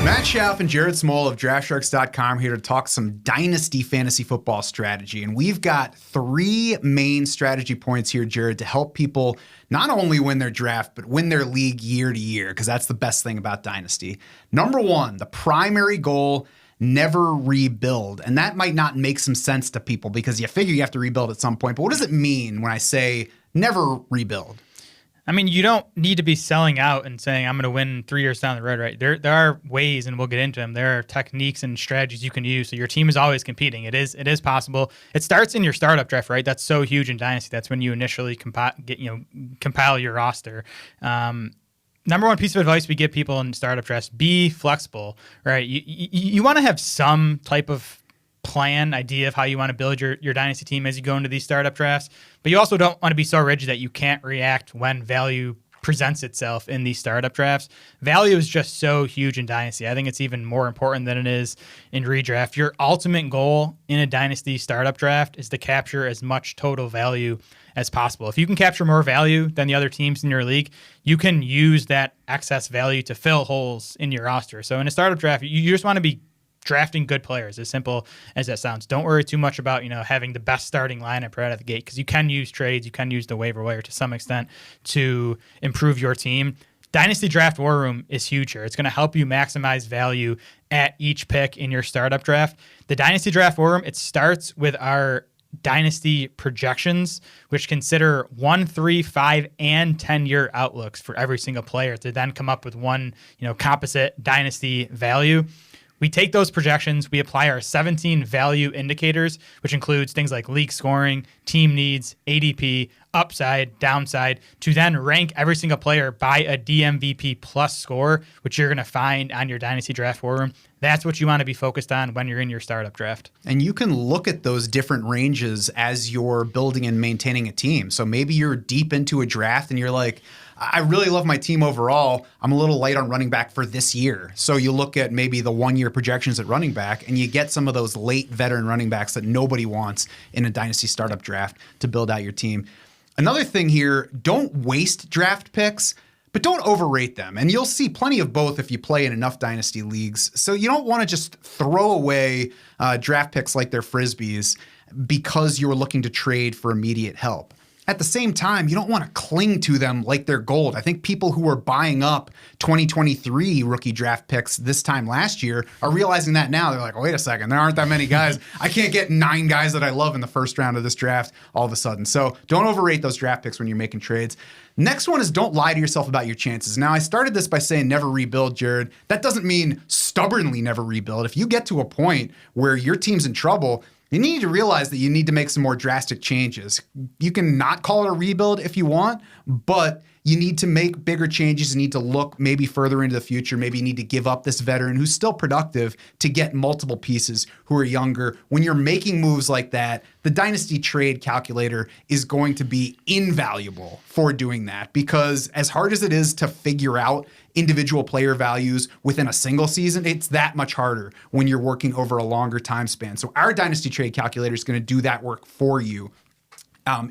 Matt Schauf and Jared Small of DraftSharks.com here to talk some Dynasty fantasy football strategy. And we've got 3 main strategy points here, Jared, to help people not only win their draft, but win their league year to year, because that's the best thing about Dynasty. Number 1, the primary goal, never rebuild. And that might not make some sense to people because you figure you have to rebuild at some point. But what does it mean when I say never rebuild? I mean, you don't need to be selling out and saying, I'm going to win 3 years down the road, right? There are ways, and we'll get into them. There are techniques and strategies you can use. So your team is always competing. It is possible. It starts in your startup draft, right? That's so huge in Dynasty. That's when you initially compile your roster. Number 1 piece of advice we give people in startup drafts, be flexible, right? You want to have some type of idea of how you want to build your Dynasty team as you go into these startup drafts, but you also don't want to be so rigid that you can't react when value presents itself in these startup drafts. Value is just so huge in Dynasty. I think it's even more important than it is in redraft. Your ultimate goal in a Dynasty startup draft is to capture as much total value as possible. If you can capture more value than the other teams in your league, you can use that excess value to fill holes in your roster. So in a startup draft, you just want to be drafting good players, as simple as that sounds. Don't worry too much about, having the best starting lineup right out of the gate, because you can use trades, you can use the waiver wire to some extent to improve your team. Dynasty Draft War Room is huge here. It's going to help you maximize value at each pick in your startup draft. The Dynasty Draft War Room, it starts with our Dynasty projections, which consider 1, 3, 5, and 10-year outlooks for every single player to then come up with one, composite Dynasty value. We take those projections, we apply our 17 value indicators, which includes things like league scoring, team needs, ADP, upside, downside, to then rank every single player by a DMVP plus score, which you're going to find on your Dynasty Draft War Room. That's what you want to be focused on when you're in your startup draft. And you can look at those different ranges as you're building and maintaining a team. So maybe you're deep into a draft and you're like, I really love my team overall. I'm a little light on running back for this year. So you look at maybe the 1-year projections at running back and you get some of those late veteran running backs that nobody wants in a Dynasty startup draft to build out your team. Another thing here, don't waste draft picks, but don't overrate them. And you'll see plenty of both if you play in enough Dynasty leagues. So you don't want to just throw away draft picks like they're Frisbees because you're looking to trade for immediate help. At the same time, you don't want to cling to them like they're gold. I think people who were buying up 2023 rookie draft picks this time last year are realizing that now. They're like, wait a second, there aren't that many guys. I can't get 9 guys that I love in the first round of this draft all of a sudden. So don't overrate those draft picks when you're making trades. Next one is don't lie to yourself about your chances. Now, I started this by saying never rebuild, Jared. That doesn't mean stubbornly never rebuild. If you get to a point where your team's in trouble, you need to realize that you need to make some more drastic changes. You can not call it a rebuild if you want, but you need to make bigger changes. You need to look maybe further into the future. Maybe you need to give up this veteran who's still productive to get multiple pieces who are younger. When you're making moves like that, the Dynasty Trade Calculator is going to be invaluable for doing that, because as hard as it is to figure out individual player values within a single season, it's that much harder when you're working over a longer time span. So our Dynasty Trade Calculator is going to do that work for you.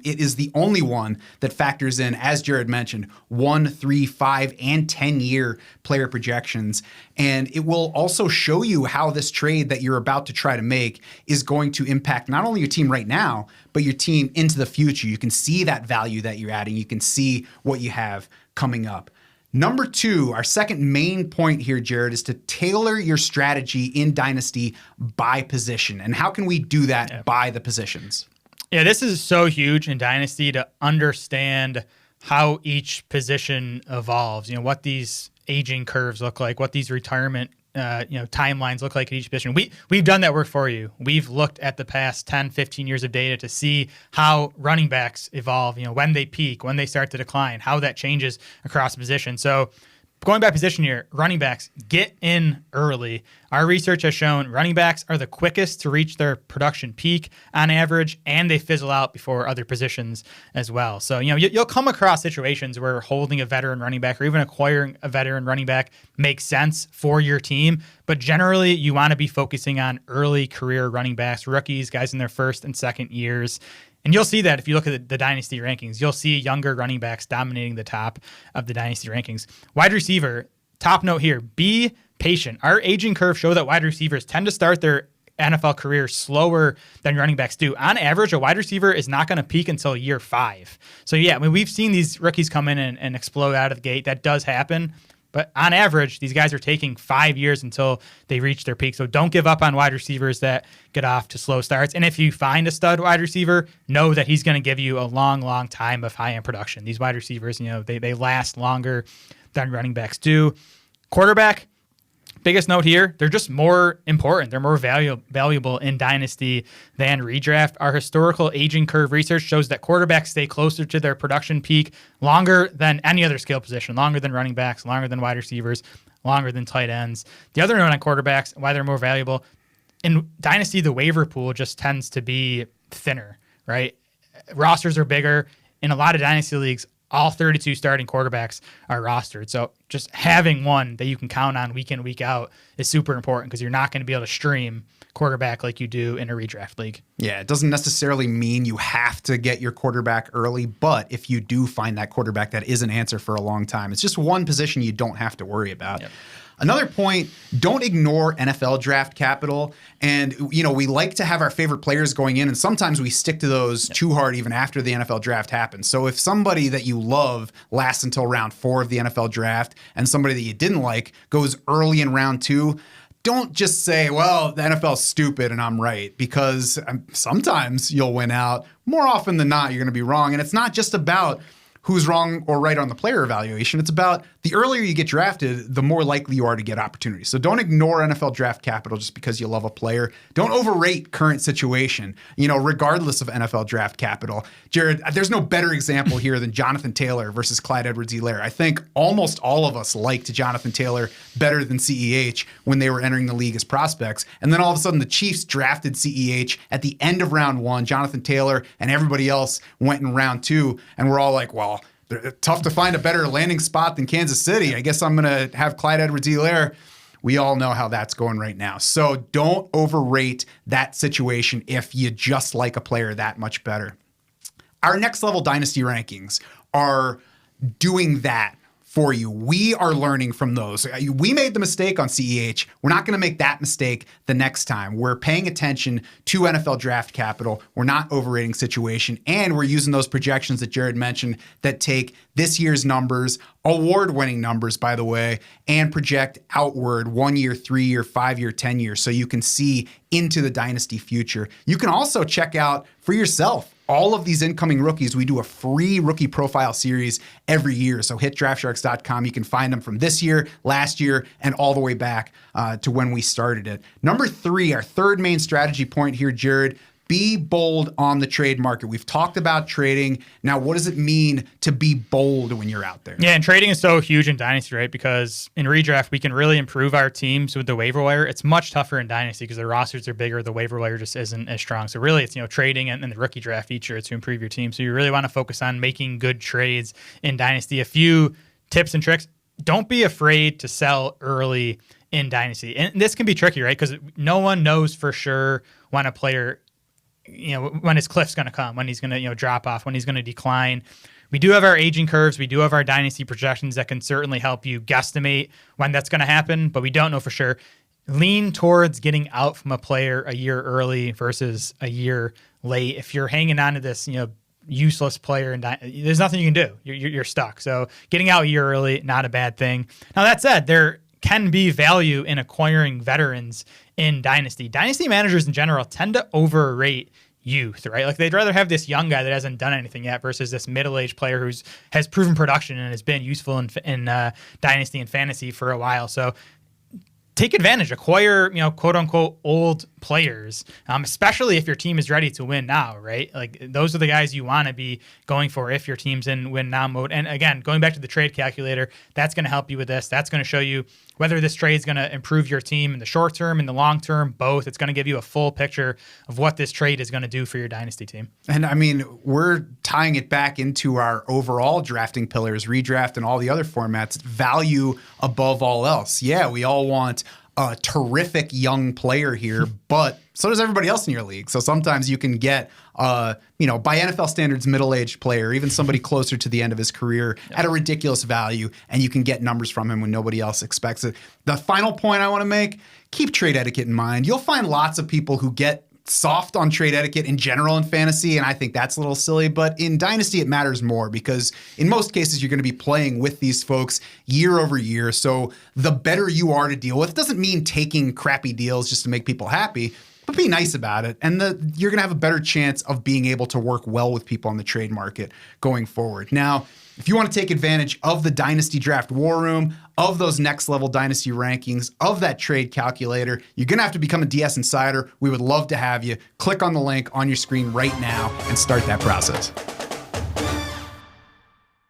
It is the only one that factors in, as Jared mentioned, 1, 3, 5, and 10-year player projections. And it will also show you how this trade that you're about to try to make is going to impact not only your team right now, but your team into the future. You can see that value that you're adding. You can see what you have coming up. Number 2, our second main point here, Jared, is to tailor your strategy in Dynasty by position. And how can we do that by the positions? Yeah, this is so huge in Dynasty to understand how each position evolves, what these aging curves look like, what these retirement timelines look like at each position. We've done that work for you. We've looked at the past 10, 15 years of data to see how running backs evolve, when they peak, when they start to decline, how that changes across positions. So going by position here, running backs, get in early. Our research has shown running backs are the quickest to reach their production peak on average, and they fizzle out before other positions as well. So, you'll come across situations where holding a veteran running back or even acquiring a veteran running back makes sense for your team. But generally, you want to be focusing on early career running backs, rookies, guys in their first and second years. And you'll see that if you look at the Dynasty rankings, you'll see younger running backs dominating the top of the Dynasty rankings. Wide receiver, top note here, be patient. Our aging curve show that wide receivers tend to start their NFL career slower than running backs do. On average, a wide receiver is not going to peak until year 5. So yeah, I mean, we've seen these rookies come in and explode out of the gate. That does happen. But on average, these guys are taking 5 years until they reach their peak. So don't give up on wide receivers that get off to slow starts. And if you find a stud wide receiver, know that he's going to give you a long, long time of high-end production. These wide receivers, they last longer than running backs do. Quarterback, biggest note here, they're just more important. They're more valuable in Dynasty than redraft. Our historical aging curve research shows that quarterbacks stay closer to their production peak longer than any other skill position, longer than running backs, longer than wide receivers, longer than tight ends. The other note on quarterbacks, why they're more valuable, in Dynasty, the waiver pool just tends to be thinner, right? Rosters are bigger. In a lot of Dynasty leagues, all 32 starting quarterbacks are rostered. So just having one that you can count on week in, week out is super important because you're not going to be able to stream quarterback like you do in a redraft league. Yeah, it doesn't necessarily mean you have to get your quarterback early, but if you do find that quarterback that is an answer for a long time, it's just one position you don't have to worry about. Yep. Another point, don't ignore NFL draft capital. And, we like to have our favorite players going in, and sometimes we stick to those too hard even after the NFL draft happens. So if somebody that you love lasts until round 4 of the NFL draft and somebody that you didn't like goes early in round 2, don't just say, well, the NFL's stupid and I'm right, because sometimes you'll win out. More often than not, you're going to be wrong. And it's not just about who's wrong or right on the player evaluation. It's about the earlier you get drafted, the more likely you are to get opportunities. So don't ignore NFL draft capital just because you love a player. Don't overrate current situation, regardless of NFL draft capital. Jared, there's no better example here than Jonathan Taylor versus Clyde Edwards-Helaire. I think almost all of us liked Jonathan Taylor better than CEH when they were entering the league as prospects. And then all of a sudden the Chiefs drafted CEH at the end of round 1. Jonathan Taylor and everybody else went in round 2. And we're all like, well, tough to find a better landing spot than Kansas City. I guess I'm going to have Clyde Edwards-Helaire. We all know how that's going right now. So don't overrate that situation if you just like a player that much better. Our next level dynasty rankings are doing that for you. We are learning from those. We made the mistake on CEH. We're not going to make that mistake the next time. We're paying attention to NFL draft capital. We're not overrating situation. And we're using those projections that Jared mentioned that take this year's numbers, award-winning numbers, by the way, and project outward 1 year, 3 year, 5 year, 10 years, so you can see into the dynasty future. You can also check out for yourself all of these incoming rookies. We do a free rookie profile series every year. So hit draftsharks.com. You can find them from this year, last year, and all the way back to when we started it. Number 3, our third main strategy point here, Jared, be bold on the trade market. We've talked about trading. Now, what does it mean to be bold when you're out there? Yeah, and trading is so huge in Dynasty, right? Because in redraft, we can really improve our teams with the waiver wire. It's much tougher in Dynasty because the rosters are bigger. The waiver wire just isn't as strong. So really, it's trading and the rookie draft each year to improve your team. So you really want to focus on making good trades in Dynasty. A few tips and tricks. Don't be afraid to sell early in Dynasty. And this can be tricky, right? Because no one knows for sure when a player, when his cliff's going to come, when he's going to, drop off, when he's going to decline. We do have our aging curves. We do have our dynasty projections that can certainly help you guesstimate when that's going to happen, but we don't know for sure. Lean towards getting out from a player a year early versus a year late. If you're hanging on to this, useless player, and there's nothing you can do. You're stuck. So getting out a year early, not a bad thing. Now, that said, there can be value in acquiring veterans in Dynasty. Dynasty managers in general tend to overrate youth, right? Like they'd rather have this young guy that hasn't done anything yet versus this middle-aged player has proven production and has been useful in Dynasty and fantasy for a while. So take advantage, acquire, quote unquote, old players, especially if your team is ready to win now, right? Like those are the guys you want to be going for if your team's in win now mode. And again, going back to the trade calculator, that's going to help you with this. That's going to show you whether this trade is going to improve your team in the short term, in the long term, both. It's going to give you a full picture of what this trade is going to do for your dynasty team. And I mean, we're tying it back into our overall drafting pillars, redraft and all the other formats, value above all else. Yeah, we all want a terrific young player here, but so does everybody else in your league. So sometimes you can get, by NFL standards, middle-aged player, even somebody closer to the end of his career at a ridiculous value, and you can get numbers from him when nobody else expects it. The final point I want to make, keep trade etiquette in mind. You'll find lots of people who get soft on trade etiquette in general in fantasy, and I think that's a little silly, but in Dynasty it matters more because in most cases you're going to be playing with these folks year over year, so the better you are to deal with doesn't mean taking crappy deals just to make people happy, but be nice about it, and you're going to have a better chance of being able to work well with people on the trade market going forward. Now, if you want to take advantage of the Dynasty Draft War Room, of those next level Dynasty rankings, of that trade calculator, you're going to have to become a DS Insider. We would love to have you. Click on the link on your screen right now and start that process.